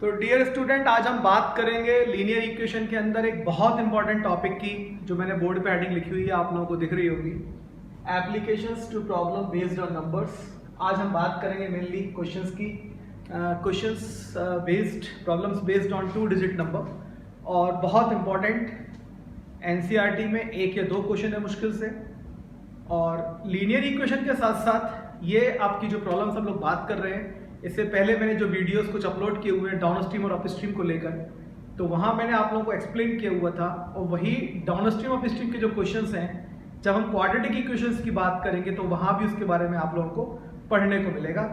तो dear student, आज हम बात करेंगे लीनियर इक्वेशन के अंदर एक बहुत इंपॉर्टेंट टॉपिक की, जो मैंने बोर्ड पे हेडिंग लिखी हुई है, आप लोगों को दिख रही होगी, applications to problem based on numbers. आज हम बात करेंगे मेनली क्वेश्चंस की, questions based problems based on 2 digit number. और बहुत इंपॉर्टेंट, एनसीईआरटी में 1 या 2 क्वेश्चन है मुश्किल से। और लीनियर इक्वेशन के साथ साथ ये आपकी जो प्रॉब्लम्स हम लोग बात कर रहे हैं, इससे पहले मैंने जो वीडियोस कुछ अपलोड किए हुए हैं डाउन स्ट्रीम और अप स्ट्रीम को लेकर, तो वहाँ मैंने आप लोगों को एक्सप्लेन किया हुआ था। और वही डाउन स्ट्रीम अप स्ट्रीम के जो क्वेश्चंस हैं, जब हम क्वाड्रेटिक इक्वेशंस की बात करेंगे तो वहाँ भी उसके बारे में आप लोगों को पढ़ने को मिलेगा।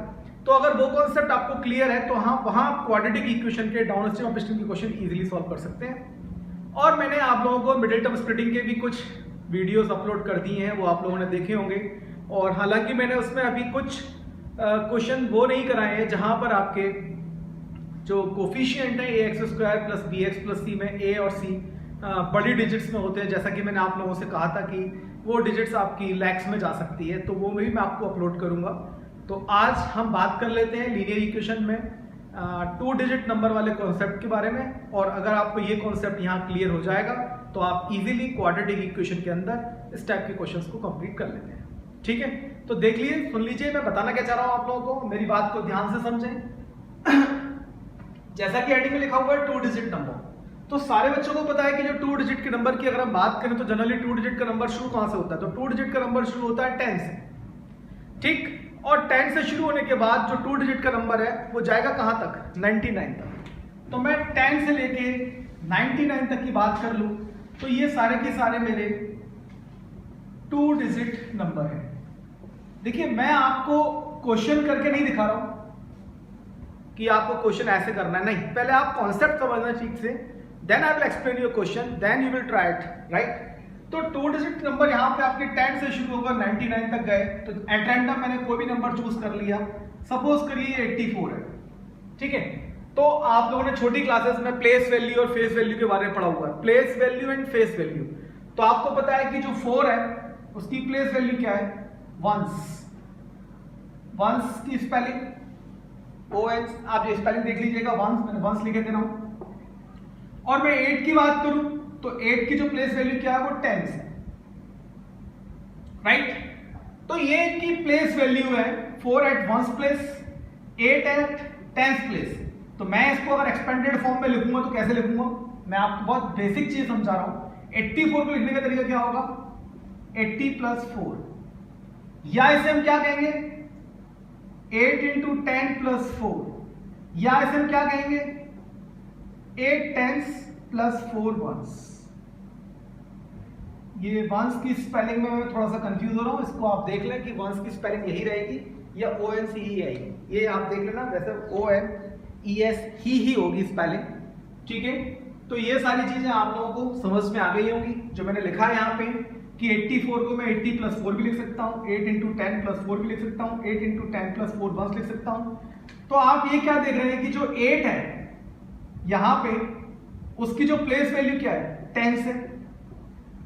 तो अगर वो कॉन्सेप्ट आपको क्लियर है तो वहाँ क्वाड्रेटिक इक्वेशन के डाउन स्ट्रीम अप स्ट्रीम के क्वेश्चन ईजिली सॉल्व कर सकते हैं। और मैंने आप लोगों को मिडिल टर्म स्प्लिटिंग के भी कुछ वीडियोस अपलोड कर दिए हैं, वो आप लोगों ने देखे होंगे। और हालांकि मैंने उसमें अभी कुछ क्वेश्चन वो नहीं कराए हैं जहां पर आपके जो कोफिशिएंट है ax² plus bx plus c में a और c बड़ी डिजिट्स में होते हैं, जैसा कि मैंने आप लोगों से कहा था कि वो डिजिट्स आपकी लैक्स में जा सकती है, तो वो भी मैं आपको अपलोड करूंगा। तो आज हम बात कर लेते हैं लीनियर इक्वेशन में 2 डिजिट नंबर वाले कॉन्सेप्ट के बारे में। और अगर आपको ये कॉन्सेप्ट यहाँ क्लियर हो जाएगा तो आप इजीली क्वाड्रेटिक इक्वेशन के अंदर इस टाइप के क्वेश्चंस को कंप्लीट कर लेते हैं। ठीक है, तो देख लीजिए, सुन लीजिए, मैं बताना क्या चाह रहा हूं आप लोगों को, मेरी बात को ध्यान से समझें। जैसा कि हेडिंग में लिखा हुआ है 2 डिजिट नंबर, तो सारे बच्चों को पता है कि जो 2 डिजिट के नंबर की अगर हम बात करें तो जनरली 2 डिजिट का नंबर शुरू कहां से होता है? तो 2 डिजिट का नंबर शुरू होता है 10 से। ठीक, और 10 से शुरू होने के बाद जो 2 डिजिट का नंबर है वो जाएगा कहां तक? 99 तक। तो मैं 10 से लेके 99 तक की बात कर लूं तो ये सारे के सारे मेरे 2 डिजिट नंबर है। देखिए, मैं आपको क्वेश्चन करके नहीं दिखा रहा हूं कि आपको क्वेश्चन ऐसे करना है, नहीं, पहले आप कॉन्सेप्ट समझना ठीक से, then I will explain your question, then you will try it, right. तो 2 डिजिट नंबर यहाँ पे आपके 10 से शुरू होकर 99 तक गए, तो एट रैंडम मैंने कोई भी नंबर चूज कर लिया। सपोज करिए 84 है, ठीक है। तो आप लोगों ने छोटी क्लासेस में प्लेस वैल्यू और फेस वैल्यू के बारे में पढ़ा हुआ है, place value and face value. तो आपको पता है कि जो 4 है उसकी प्लेस वैल्यू क्या है? वंस। वंस की स्पेलिंग OH, आप ये स्पेलिंग देख लीजिएगा, वंस, मैंने वंस लिखे दे रहा हूं। और मैं 8 की बात करूं तो 8 की जो प्लेस वैल्यू क्या है? वो 10 है, राइट। तो ये इनकी प्लेस वैल्यू है, 4 at ones place, 8 at 10th place. तो मैं इसको अगर एक्सपेंडेड फॉर्म में लिखूंगा तो कैसे लिखूंगा? मैं आपको बहुत बेसिक चीज समझा रहा हूं। 84 को लिखने का तरीका क्या होगा? 80 प्लस 4, या इसे हम क्या कहेंगे? 8 इंटू 10 प्लस 4, या इसे हम क्या कहेंगे? 8 टेंस प्लस 4 वंस। ये वंस की स्पेलिंग में मैं थोड़ा सा कंफ्यूज हो रहा हूं, इसको आप देख लें कि वंस की स्पेलिंग यही रहेगी या ONC ही आएगी, ये आप देख लेना। वैसे ONES ही होगी स्पेलिंग, ठीक है। तो ये सारी चीजें आप लोगों को समझ में आ गई होंगी। जो मैंने लिखा है यहाँ पे कि 84 को मैं 80 प्लस 4 भी लिख सकता हूँ, 8 इंटू 10 प्लस 4 भी लिख सकता हूँ, 8 इंटू 10 प्लस 4 वंस लिख सकता हूँ। तो आप ये क्या देख रहे हैं कि जो 8 है यहाँ पे, उसकी जो प्लेस वैल्यू क्या है? 10 है।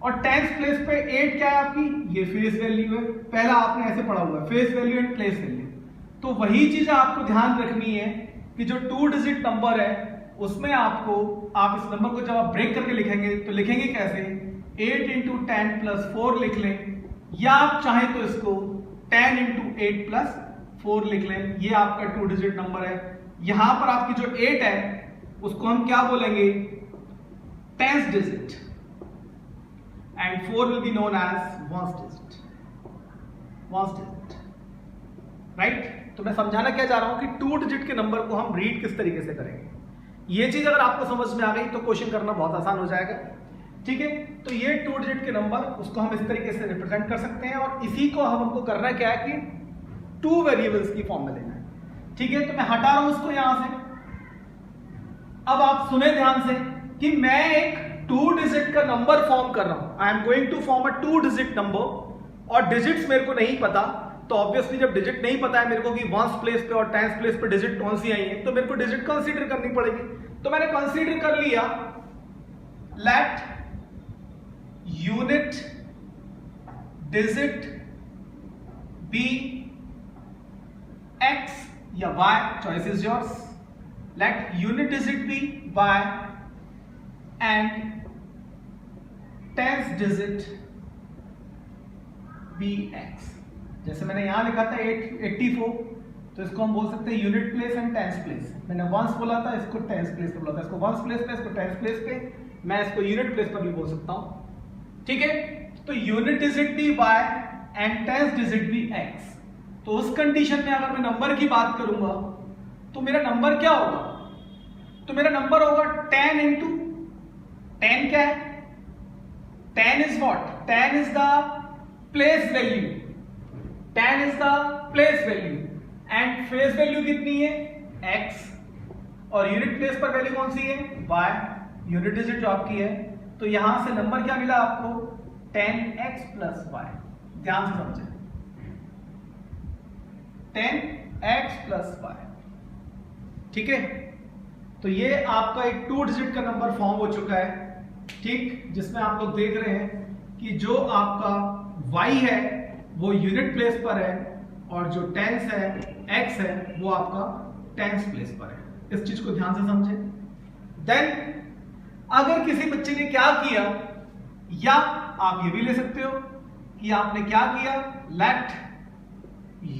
और 10th प्लेस पे 8 क्या है आपकी? ये फेस वैल्यू है। पहला आपने ऐसे पढ़ा हुआ है, face value and place value. तो वही चीज आपको ध्यान रखनी है कि जो 2 डिजिट नंबर है उसमें आपको, आप इस नंबर को जब आप ब्रेक करके लिखेंगे तो लिखेंगे कैसे? 8 इंटू 10 प्लस 4 लिख लें, या आप चाहें तो इसको 10 इंटू 8 प्लस 4 लिख लें। ये आपका 2 डिजिट नंबर है। यहां पर आपकी जो 8 है उसको हम क्या बोलेंगे? 10th digit, and 4 will be known as ones digit, ones digit, right? तो मैं समझाना क्या चाह रहा हूं कि 2 डिजिट के नंबर को हम रीड किस तरीके से करेंगे। ये चीज अगर आपको समझ में आ गई तो क्वेश्चन करना बहुत आसान हो जाएगा, ठीक है। तो ये 2 डिजिट के नंबर, उसको हम इस तरीके से रिप्रेजेंट कर सकते हैं। और इसी को हमको करना क्या है कि 2 वेरिएबल्स की फॉर्म में लेना है, ठीक है। तो मैं हटा रहा हूं इसको यहां से। अब आप सुने ध्यान से कि मैं एक 2 डिजिट का नंबर फॉर्म कर रहा हूं। I am going to form a 2 digit number, और डिजिट्स मेरे को नहीं पता। तो ऑब्वियसली जब डिजिट नहीं पता है मेरे को कि वंस प्लेस पे और 10th प्लेस पे डिजिट कौन सी आई है, तो मेरे को डिजिट कंसीडर करनी पड़ेगी। तो मैंने कंसीडर कर लिया, let unit digit be x या y, choice is yours, let unit digit be y and tens digit be x। जैसे मैंने यहां लिखा था 84, तो इसको हम बोल सकते हैं unit place and tens place. मैंने वंस बोला था, इसको टेंस प्लेस पे बोला था, इसको वंस प्लेस पे, इसको टेंस प्लेस पे, मैं इसको यूनिट प्लेस पर भी बोल सकता हूं। ठीक है, तो यूनिट डिजिट भी y एंड टेंस डिजिट भी x। तो उस कंडीशन में अगर मैं नंबर की बात करूंगा तो मेरा नंबर क्या होगा? तो मेरा नंबर होगा 10 इंटू 10। क्या है? 10 is what? 10 is the place value, 10 is the place value and face value कितनी है? x, और यूनिट प्लेस पर वैल्यू कौन सी है? y, यूनिट डिजिट जो आपकी है। तो यहां से नंबर क्या मिला आपको? 10x plus y। ध्यान से समझें, 10x प्लस y। ठीक है, तो ये आपका एक 2 डिजिट का नंबर फॉर्म हो चुका है। ठीक, जिसमें आप लोग देख रहे हैं कि जो आपका y है वो यूनिट प्लेस पर है और जो टेंस है x है वो आपका टेंस प्लेस पर है। इस चीज को ध्यान से समझें। देन अगर किसी बच्चे ने क्या किया, या आप ये भी ले सकते हो कि आपने क्या किया, let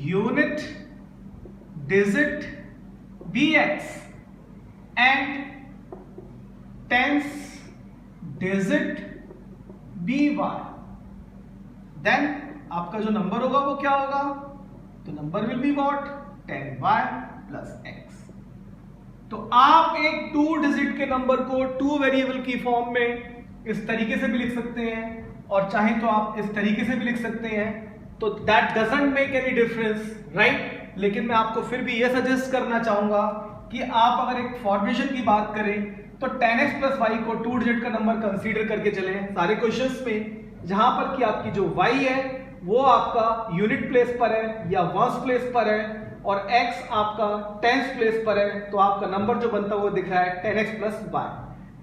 unit digit be x and tens digit be y। देन आपका जो नंबर होगा वो क्या होगा? तो number will be what? 10y plus x। तो आप एक 2 डिजिट के नंबर को 2 वेरिएबल की फॉर्म में इस तरीके से भी लिख सकते हैं और चाहे तो आप इस तरीके से भी लिख सकते हैं। तो that doesn't make any difference, right? लेकिन मैं आपको फिर भी यह सजेस्ट करना चाहूंगा कि आप अगर एक फॉर्मेशन की बात करें तो 10x प्लस y को 2 डिजिट का नंबर कंसीडर करके चलें सारे क्वेश्चंस में, जहां पर कि आपकी जो y है वो आपका यूनिट प्लेस पर है या वंस प्लेस पर है और x आपका टेंस प्लेस पर है। तो आपका नंबर जो बनता है वो दिख रहा है 10x प्लस y,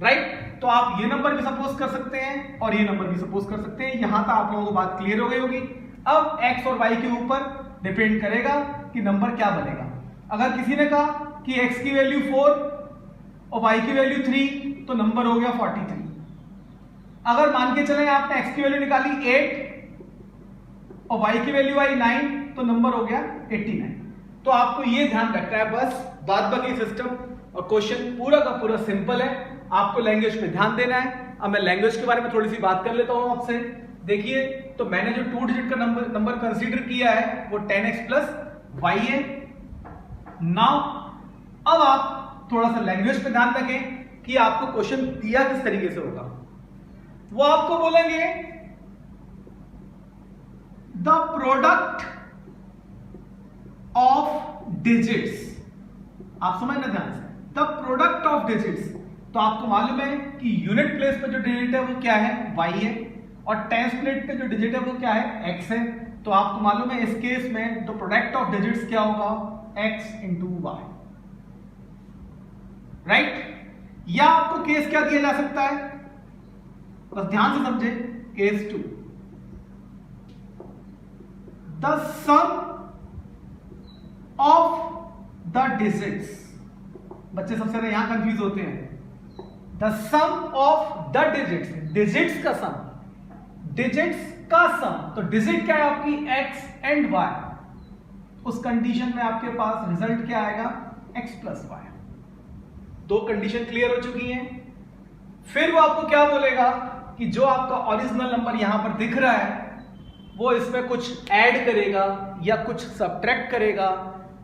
राइट? तो आप ये नंबर भी सपोज कर सकते हैं और ये नंबर भी सपोज कर सकते हैं। यहां तक आप लोगों को बात क्लियर हो गई होगी। अब x और y के ऊपर डिपेंड करेगा कि नंबर क्या बनेगा। अगर किसी ने कहा कि x की वैल्यू 4 और y की वैल्यू 3 तो नंबर हो गया 43। अगर मान के चले आपने x की वैल्यू निकाली 8 और y की वैल्यू आई 9 तो नंबर हो गया 89। तो आपको ये ध्यान रखना है बस, बाद बाकी सिस्टम और क्वेश्चन पूरा का पूरा सिंपल है। आपको लैंग्वेज पे ध्यान देना है। अब मैं लैंग्वेज के बारे में थोड़ी सी बात कर लेता हूं आपसे। देखिए, तो मैंने जो 2 डिजिट का नंबर कंसीडर किया है वो 10x प्लस y है। नाउ अब आप थोड़ा सा लैंग्वेज पे ध्यान रखें कि आपको क्वेश्चन दिया किस तरीके से होगा। वो आपको बोलेंगे द प्रोडक्ट ऑफ डिजिट्स। आप समझना ध्यान से, द प्रोडक्ट ऑफ डिजिट्स। तो आपको मालूम है कि यूनिट प्लेस पे जो डिजिट है वो क्या है? y है, और टेंस प्लेस पे जो डिजिट है वो क्या है? x है। तो आपको मालूम है इस केस में द प्रोडक्ट ऑफ डिजिट्स क्या होगा? x into y, right? या आपको केस क्या दिया जा सकता है? बस ध्यान से समझे। Case 2, the sum of the digits. बच्चे सबसे ज्यादा यहां कंफ्यूज होते हैं। The sum of the digits, digits का सम, डिजिट्स का सम। तो डिजिट क्या है आपकी? x and y। उस कंडीशन में आपके पास रिजल्ट क्या आएगा? x plus y। 2 condition clear हो चुकी हैं। फिर वो आपको क्या बोलेगा कि जो आपका ओरिजिनल नंबर यहां पर दिख रहा है वो इसमें कुछ ऐड करेगा या कुछ सब्ट्रैक्ट करेगा,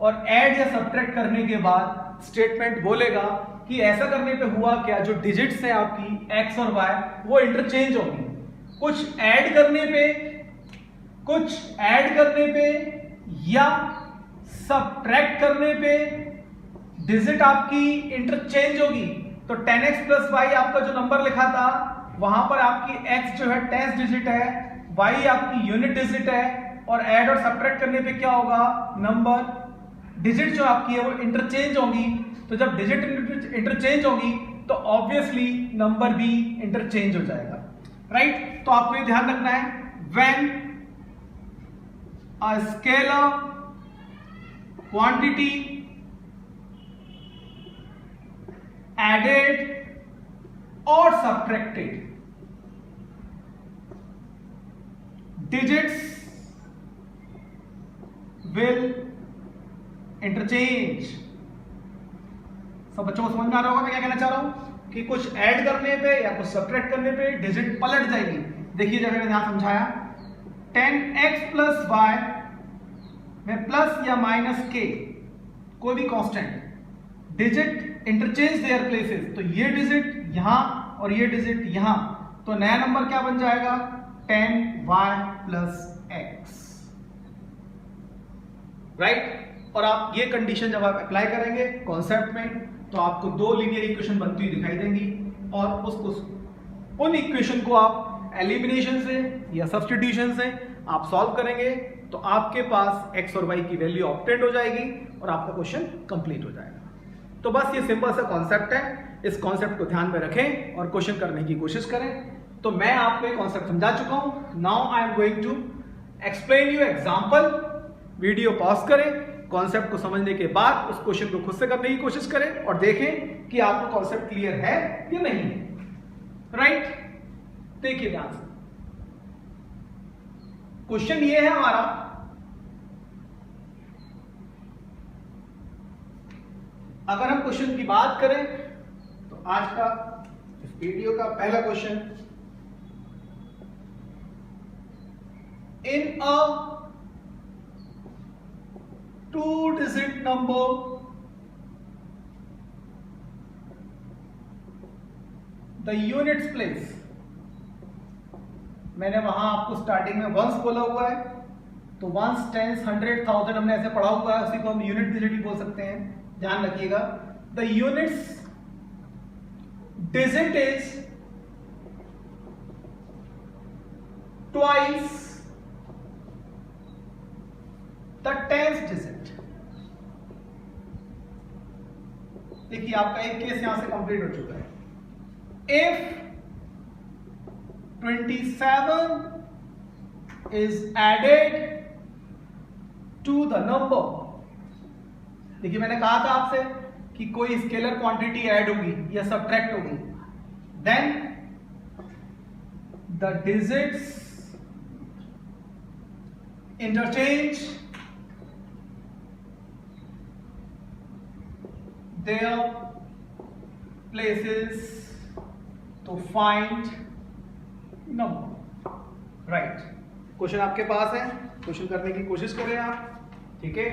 और ऐड या सब्ट्रैक्ट करने के बाद स्टेटमेंट बोलेगा कि ऐसा करने पे हुआ क्या, जो डिजिट्स है आपकी x और y वो इंटरचेंज होंगी। कुछ ऐड करने पे या सब्ट्रैक्ट करने पे डिजिट आपकी इंटरचेंज होगी। तो 10x प्लस y आपका जो नंबर लिखा था वहां पर आपकी x जो है टेंस डिजिट है, y आपकी यूनिट डिजिट है, और ऐड और सब्ट्रैक्ट करने पे क्या होगा? नंबर डिजिट जो आपकी है वो इंटरचेंज होगी। तो जब डिजिट इंटरचेंज होगी तो ऑब्वियसली नंबर भी इंटरचेंज हो जाएगा, राइट? तो आपको ये ध्यान रखना है, when a scalar quantity added or subtracted, digits will interchange। सब बच्चों को समझ में आ रहा होगा मैं क्या कहना चाह रहा हूं कि कुछ ऐड करने पे या कुछ सब्ट्रैक्ट करने पे डिजिट पलट जाएगी। देखिए जब मैंने यहां समझाया 10x प्लस वाई में प्लस या माइनस के कोई भी constant, digit interchange their places, तो ये डिजिट यहां और ये डिजिट यहां, तो नया नंबर क्या बन जाएगा 10y प्लस x, राइट। और आप ये कंडीशन जब आप अप्लाई करेंगे कॉन्सेप्ट में तो आपको दो लीनियर इक्वेशन बनती हुई दिखाई देंगी और उसको उन इक्वेशन को आप एलिमिनेशन से या सब्स्टिट्यूशन से आप सॉल्व करेंगे तो आपके पास x और y की वैल्यू ऑब्टेन हो जाएगी और आपका क्वेश्चन कंप्लीट हो जाएगा। तो बस ये सिंपल सा कॉन्सेप्ट है, इस कॉन्सेप्ट को ध्यान में रखें और क्वेश्चन करने की कोशिश करें। तो मैं आपको ये कॉन्सेप्ट समझा चुका हूं। Now I am going to explain you example. Video pause करें, कॉन्सेप्ट को समझने के बाद उस क्वेश्चन को खुद से करने की कोशिश करें और देखें कि आपको कॉन्सेप्ट क्लियर है या नहीं है, राइट। देखिए ध्यान से, क्वेश्चन ये है हमारा, अगर हम क्वेश्चन की बात करें तो आज का इस वीडियो का पहला question, in a 2-digit number the units place, मैंने वहां आपको स्टार्टिंग में वंस बोला हुआ है तो वंस, टेंस, 100, 1000 हमने ऐसे पढ़ा हुआ है, उसी को हम यूनिट डिजिट भी बोल सकते हैं, ध्यान रखिएगा। The units digit is twice the tens digit. देखिए आपका एक केस यहां से कंप्लीट हो चुका है। If 27 is added to the number, देखिए मैंने कहा था आपसे कि कोई स्केलर क्वांटिटी ऐड होगी या सब्ट्रैक्ट होगी, then the digits interchange their places to find number, right। Question आपके पास है, क्वेश्चन करने की कोशिश करें आप, ठीक है।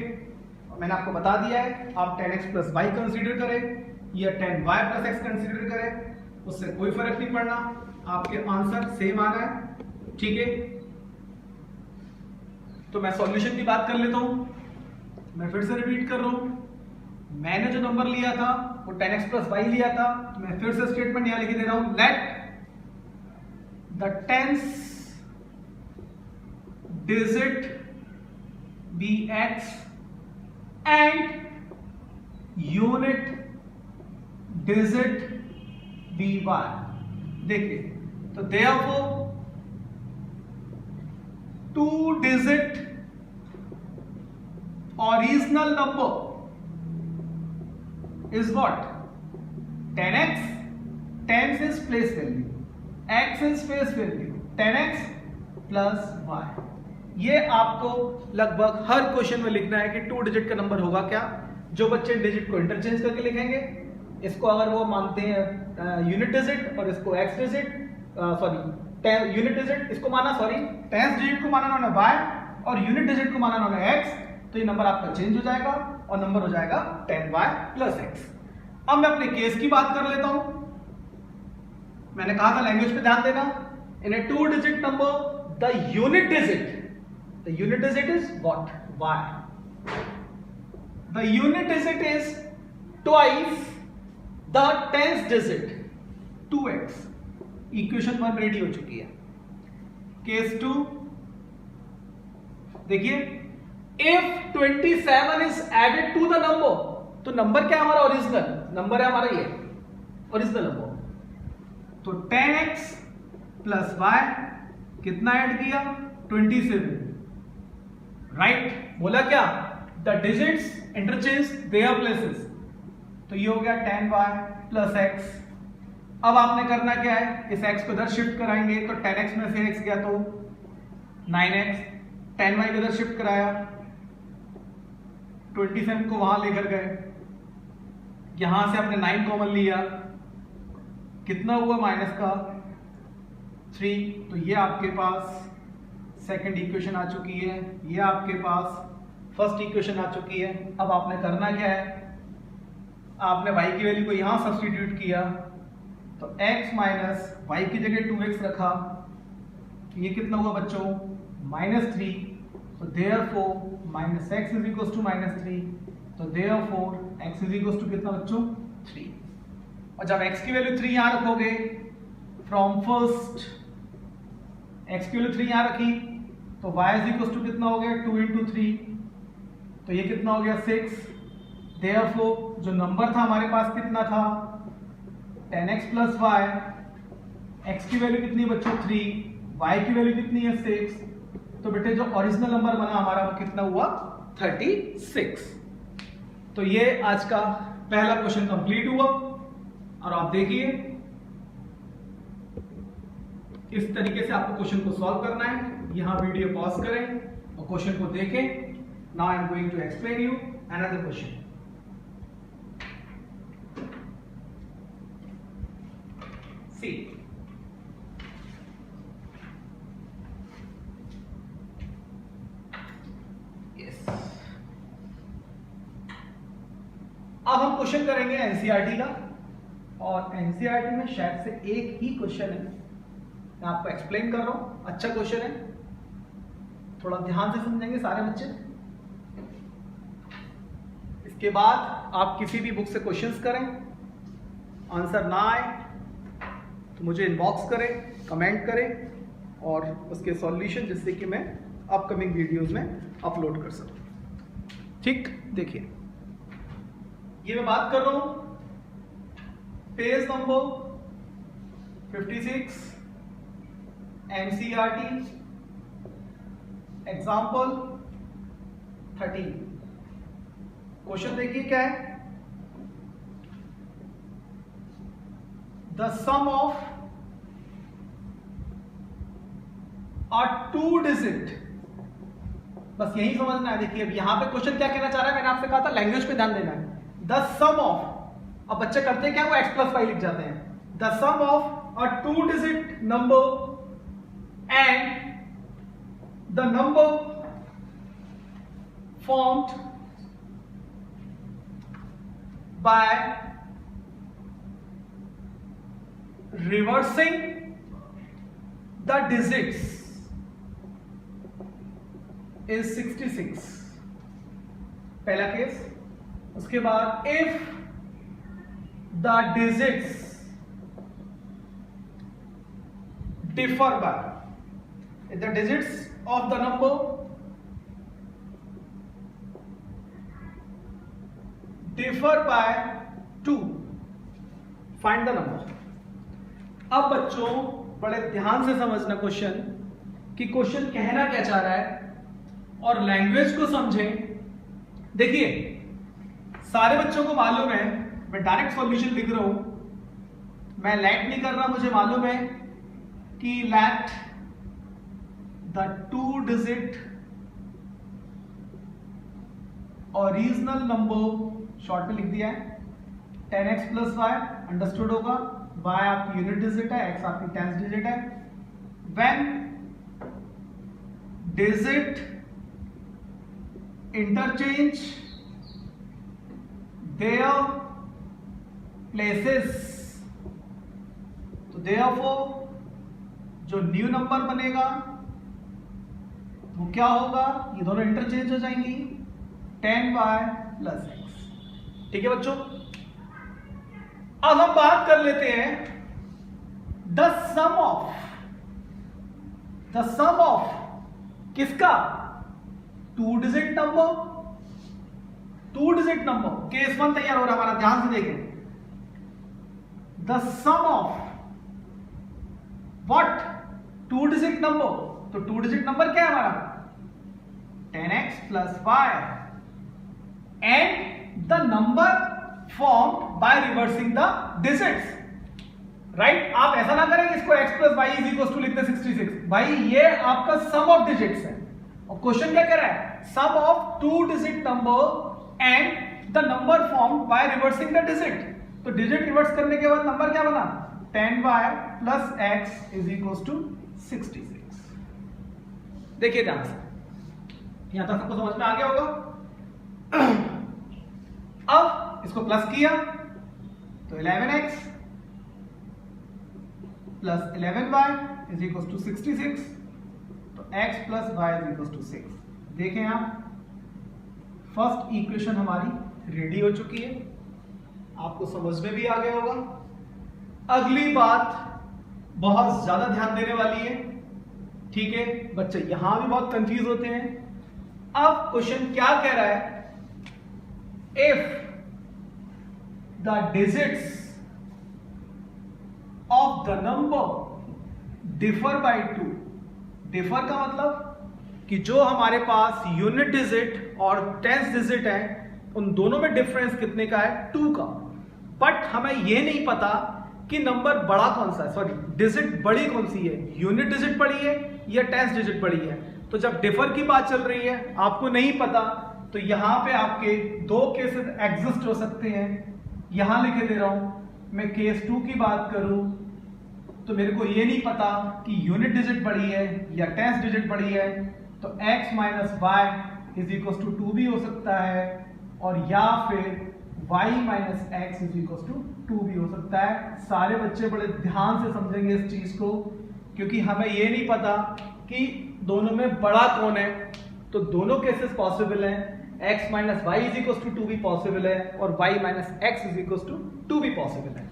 मैंने आपको बता दिया है आप 10x प्लस वाई कंसीडर करें या 10y प्लस x कंसीडर करें, उससे कोई फर्क नहीं पड़ना, आपके आंसर सेम आ रहा है, ठीक है। तो मैं सॉल्यूशन की बात कर लेता हूं, मैं फिर से रिपीट कर रहा हूं, मैंने जो नंबर लिया था वो 10x प्लस वाई लिया था, तो मैं फिर से स्टेटमेंट यहां लिख दे रहा हूं, let the tens digit be x and unit digit be y। देखिए तो therefore 2 digit original number is what? 10x, 10 is place value, x is face value, 10x plus y। ये आपको लगभग हर क्वेश्चन में लिखना है कि 2 डिजिट का नंबर होगा क्या। जो बच्चे डिजिट को इंटरचेंज करके लिखेंगे, इसको अगर वो मानते हैं यूनिट डिजिट और इसको x digit, sorry unit digit इसको माना, सॉरी टेंस डिजिट को माना उन्होंने y और यूनिट डिजिट को माना उन्होंने x, तो ये नंबर आपका चेंज हो जाएगा और नंबर हो जाएगा 10y प्लस x। अब मैं अपने केस की बात कर लेता हूं। मैंने कहा था लैंग्वेज पे ध्यान देना। In a 2 digit number the unit digit is what? y। The unit digit is twice the tens digit 2x। Equation 1 ready हो चुकी है। केस 2 देखिए, if 27 is added to the number, तो नंबर क्या है हमारा? ओरिजिनल नंबर है हमारा, ये ओरिजिनल नंबर। तो 10x प्लस y कितना ऐड किया? 27, राइट। बोला क्या? The digits interchange their places. तो ये हो गया 10y प्लस x। अब आपने करना क्या है, इस x को इधर शिफ्ट कराएंगे तो 10x में से x गया तो 9x, 10y को इधर शिफ्ट कराया 27 को वहां लेकर गए, यहां से आपने 9 कॉमन लिया, कितना हुआ माइनस का 3। तो ये आपके पास सेकंड इक्वेशन आ चुकी है, ये आपके पास फर्स्ट इक्वेशन आ चुकी है। अब आपने करना क्या है, आपने y की वैल्यू को यहां सब्स्टिट्यूट किया तो x माइनस वाई की जगह 2x रखा, ये कितना हुआ बच्चों -3। तो therefore minus x is equal to -3, तो therefore x is equal to कितना बच्चों 3। और जब x की वैल्यू 3 यहां रखोगे फ्रॉम फर्स्ट, x की वैल्यू 3 यहां रखी तो y इज इक्वल टू कितना हो गया 2 into 3, तो ये कितना हो गया 6। देयरफॉर जो नंबर था हमारे पास कितना था 10x प्लस y, x की वैल्यू कितनी बच्चों 3, y की वैल्यू कितनी है 6, तो बेटे जो ओरिजिनल नंबर बना हमारा वो कितना हुआ 36। तो ये आज का पहला क्वेश्चन कंप्लीट हुआ। और आप देखिए इस तरीके से आपको क्वेश्चन को सॉल्व करना है। यहां वीडियो पॉज करें और क्वेश्चन को देखें। Now I am going to explain you another question. See अब हम क्वेश्चन करेंगे एनसीईआरटी का, और एनसीईआरटी में शायद से एक ही क्वेश्चन है, मैं आपको एक्सप्लेन कर रहा हूं। अच्छा क्वेश्चन है, थोड़ा ध्यान से समझेंगे सारे बच्चे। इसके बाद आप किसी भी बुक से क्वेश्चंस करें, आंसर ना आए तो मुझे इनबॉक्स करें, कमेंट करें और उसके सॉल्यूशन जिससे कि मैं अपकमिंग वीडियोस में अपलोड कर सकूं। ठीक, देखिए ये मैं बात कर रहा हूं page number 56 NCERT example 13। Question देखिए क्या है, the sum of a 2 digit, बस यही समझना है। देखिए अब यहां पे क्वेश्चन क्या कहना चाह रहा है, मैंने आपसे कहा था लैंग्वेज पे ध्यान देना है। द सम ऑफ, अब बच्चे करते हैं क्या, वो x प्लस वाई लिख जाते हैं। The sum of a 2 digit number and the number formed by reversing the digits is 66। पहला केस। उसके बाद if the digits differ by, if the digits of the number differ by 2, find the number। अब बच्चों बड़े ध्यान से समझना question, कि क्वेश्चन कहना क्या चाह रहा है और लैंग्वेज को समझें। देखिए सारे बच्चों को मालूम है, मैं डायरेक्ट सॉल्यूशन लिख रहा हूं, मैं लेट नहीं कर रहा, मुझे मालूम है कि let the 2 digit original number, short में लिख दिया है 10x प्लस वाई, अंडरस्टूड होगा। y आपकी यूनिट डिजिट है, x आपकी टेंथ डिजिट है। When digit interchange their places, तो देयरफॉर जो न्यू नंबर बनेगा वो क्या होगा, ये दोनों इंटरचेंज हो जाएंगी 10y प्लस x। ठीक है बच्चों, अब हम बात कर लेते हैं द सम ऑफ किसका, 2 digit number, 2 digit number. Case 1 तैयार हो रहा है हमारा, ध्यान से देखें। The sum of what, 2 digit number, तो 2 डिजिट नंबर क्या है हमारा 10x plus y and the number formed by reversing the digits, right. आप ऐसा ना करें इसको x plus y is equal to लिखते 66, भाई ये आपका सम ऑफ डिजिट्स है और क्वेश्चन क्या कह रहा है, sum of 2 digit number and the number formed by reversing the digit. तो डिजिट रिवर्स करने के बाद नंबर क्या बना, 10y plus x is equal to 66। देखिए ध्यान से, यहां तक सबको समझ में आ गया होगा। अब इसको प्लस किया तो 11x plus 11y is equal to 66, तो x plus y is equal to 6। देखें आप, फर्स्ट इक्वेशन हमारी रेडी हो चुकी है, आपको समझ में भी आ गया होगा। अगली बात बहुत ज्यादा ध्यान देने वाली है, ठीक है। बच्चे यहां भी बहुत कंफ्यूज होते हैं। अब क्वेश्चन क्या कह रहा है, if the digits of the number differ by 2, differ का मतलब कि जो हमारे पास यूनिट डिजिट और टेंस डिजिट है उन दोनों में डिफरेंस कितने का है, 2 का। बट हमें यह नहीं पता कि नंबर बड़ा कौन सा है, सॉरी डिजिट बड़ी कौन सी है, यूनिट डिजिट बड़ी है या टेंस डिजिट बड़ी है। तो जब डिफर की बात चल रही है आपको नहीं पता, तो यहां पे आपके 2 केसेस एग्जिस्ट हो सकते हैं। यहां लिखे दे रहा हूं, मैं केस 2 की बात करूं तो मेरे को ये नहीं पता कि यूनिट डिजिट बड़ी है या टेंस डिजिट बड़ी है, तो x minus y is equal to 2 भी हो सकता है, और या फिर y minus x is equal to 2 भी हो सकता है। सारे बच्चे बड़े ध्यान से समझेंगे इस चीज को, क्योंकि हमें ये नहीं पता कि दोनों में बड़ा कौन है। तो दोनों केसेस पॉसिबल हैं, x minus y is equal to 2 भी पॉसिबल है और y minus x is equal to 2 भी पॉसिबल है।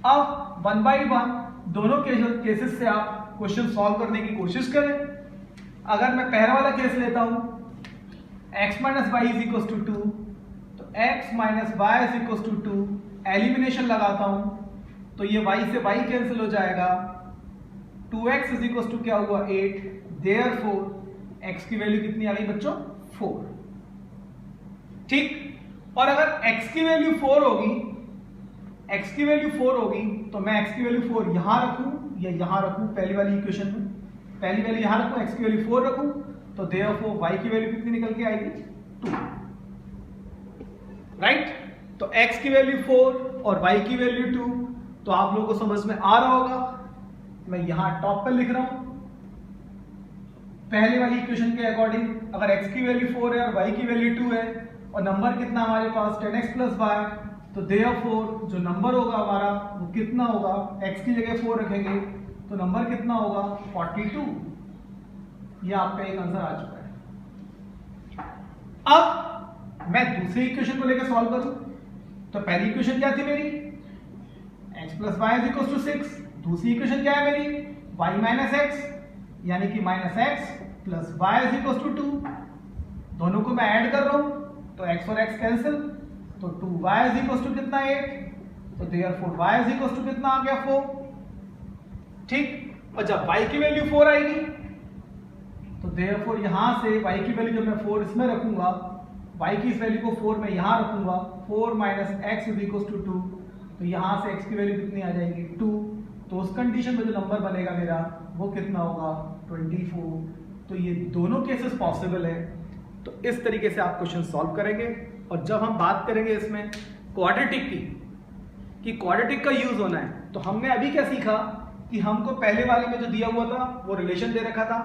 अब 1 बाई 1 दोनों केसेस से आप क्वेश्चन सॉल्व करने की कोशिश करें। अगर मैं पहला वाला केस लेता हूं, x minus y is equal to 2, तो x minus y is equal to 2, elimination लगाता हूं तो ये y से y कैंसिल हो जाएगा, 2x इज इक्वल टू क्या हुआ 8, देयरफॉर x की वैल्यू कितनी आ गई बच्चों 4, ठीक। और अगर x की वैल्यू 4 होगी, x की वैल्यू 4 होगी तो मैं x की वैल्यू 4 यहां रखूं या यहां रखूं, पहली वाली इक्वेशन में पहली वैल्यू यहां रखूं, x की वैल्यू 4 रखूं, तो देयरफॉर y की वैल्यू कितनी निकल के आएगी 2, राइट। तो x की वैल्यू 4 और y की वैल्यू 2, तो आप लोगों को समझ में आ रहा होगा। मैं यहां टॉप पे लिख रहा हूं, पहले वाली इक्वेशन के अकॉर्डिंग अगर x की वैल्यू 4 है और y की वैल्यू 2 है और नंबर कितना हमारे पास 10x प्लस वाई, तो देयरफॉर जो नंबर होगा हमारा वो कितना होगा, x की जगह 4 रखेंगे तो नंबर कितना होगा 42। ये आपका एक आंसर आ चुका है। अब मैं दूसरी इक्वेशन को लेकर सॉल्व करूं, तो पहली इक्वेशन क्या थी मेरी, x plus y is equal to 6। दूसरी इक्वेशन क्या है मेरी, y माइनस एक्स, यानी कि minus x plus y is equal to 2। दोनों को मैं ऐड कर रहा हूं तो x और x कैंसिल, तो 2y इज इक्वल टू कितना 8, तो therefore y is equal to कितना आ गया 4, ठीक। और जब y की वैल्यू 4 आएगी तो देयरफॉर यहां से y की वैल्यू जब मैं 4 इसमें रखूंगा, y की इस वैल्यू को 4 मैं यहां रखूंगा, 4 minus x is equal to 2, तो यहां से x की वैल्यू कितनी आ जाएगी 2। तो उस कंडीशन में जो नंबर बनेगा मेरा वो कितना होगा 24। तो ये दोनों केसेस पॉसिबल है। तो इस तरीके से आप क्वेश्चन सॉल्व करेंगे। और जब हम बात करेंगे इसमें क्वाड्रेटिक की, कि क्वाड्रेटिक का यूज होना है, तो हमने अभी क्या सीखा कि हमको पहले वाले में जो दिया हुआ था वो रिलेशन दे रखा था।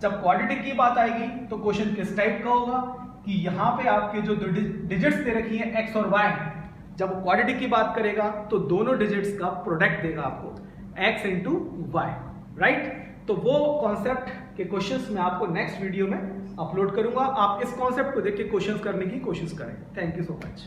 जब क्वाड्रेटिक की बात आएगी तो क्वेश्चन किस टाइप का होगा कि यहाँ पे आपके जो डिजिट्स दे रखी है x और y, जब वो क्वाड्रेटिक की बात करेगा तो दोनों डिजिट्स का प्रोडक्ट देगा आपको x इंटू वाई, राइट। तो वो कॉन्सेप्ट के क्वेश्चंस मैं आपको नेक्स्ट वीडियो में अपलोड करूंगा। आप इस कॉन्सेप्ट को देख के क्वेश्चंस करने की कोशिश करें। Thank you so much.